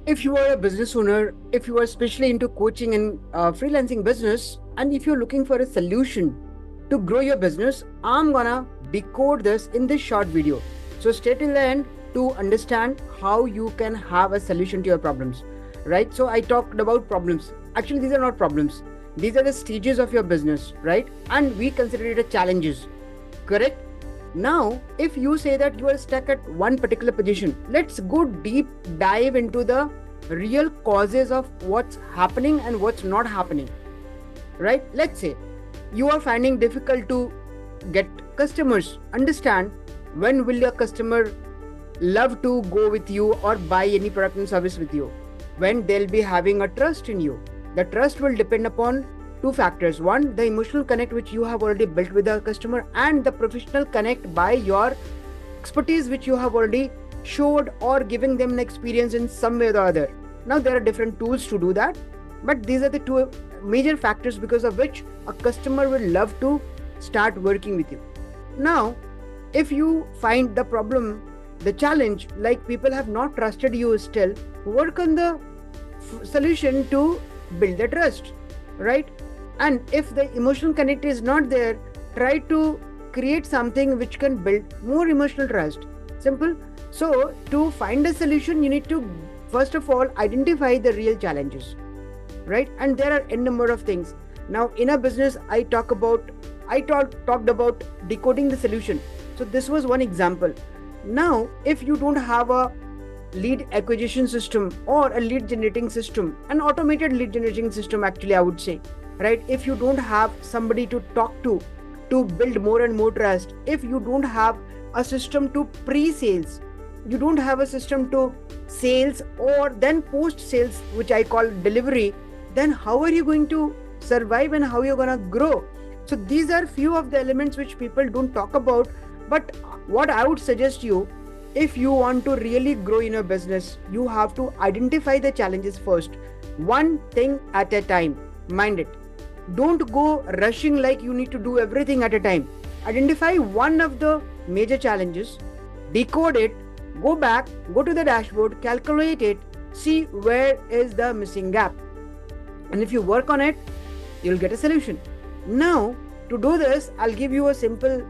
If you are a business owner, if you are especially into coaching and freelancing business, and if you're looking for a solution to grow your business, I'm gonna decode this in this short video. So stay till the end to understand how you can have a solution to your problems. Right? So I talked about problems. Actually, these are not problems. These are the stages of your business, right? And we consider it as challenges. Correct? Now, if you say that you are stuck at one particular position, let's go deep dive into the real causes of what's happening and what's not happening. Right? Let's say you are finding difficult to get customers. Understand when will your customer love to go with you or buy any product and service with you? When they'll be having a trust in you. The trust will depend upon two factors. One, the emotional connect which you have already built with the customer, and the professional connect by your expertise which you have already showed or giving them an experience in some way or the other. Now there are different tools to do that, but these are the two major factors because of which a customer will love to start working with you. Now, if you find the problem, the challenge, like people have not trusted you still, work on the solution to build the trust, right? And if the emotional connect is not there, try to create something which can build more emotional trust. Simple. So to find a solution, you need to first of all identify the real challenges, right? And there are a number of things. Now in a business, I talked about decoding the solution. So this was one example. Now if you don't have a lead acquisition system or a lead generating system, an automated lead generating system, actually I would say, right? If you don't have somebody to talk to build more and more trust, if you don't have a system to pre-sales, you don't have a system to sales or then post sales, which I call delivery, then how are you going to survive and how you're going to grow? So these are few of the elements which people don't talk about. But what I would suggest you, if you want to really grow in your business, you have to identify the challenges first, one thing at a time. Mind it. Don't go rushing like you need to do everything at a time. Identify one of the major challenges, decode it, go back, go to the dashboard, calculate it, see where is the missing gap. And if you work on it, you'll get a solution. Now, to do this, I'll give you a simple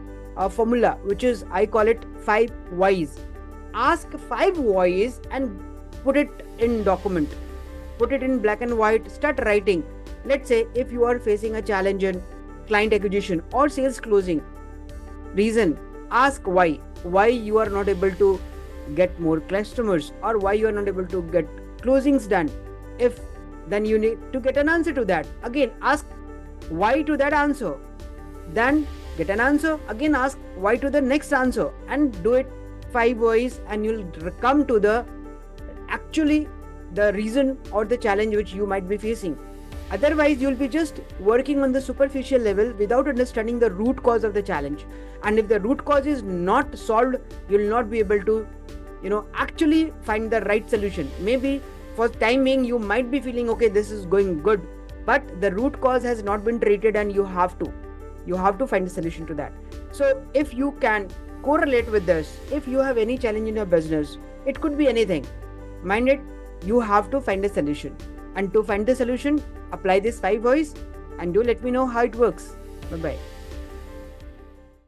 formula, which is, I call it 5 whys. Ask 5 whys and put it in document. Put it in black and white, start writing. Let's say if you are facing a challenge in client acquisition or sales closing, reason, ask why. Why you are not able to get more customers or why you are not able to get closings done. If then you need to get an answer to that. Again, ask why to that answer. Then get an answer. Again, ask why to the next answer and do it 5 ways, and you'll come to the actually the reason or the challenge which you might be facing. Otherwise, you'll be just working on the superficial level without understanding the root cause of the challenge. And if the root cause is not solved, you'll not be able to, actually find the right solution. Maybe for time being, you might be feeling, okay, this is going good, but the root cause has not been treated and you have to find a solution to that. So if you can correlate with this, if you have any challenge in your business, it could be anything. Mind it, you have to find a solution. And to find the solution, apply this 5 whys and do let me know how it works. Bye-bye.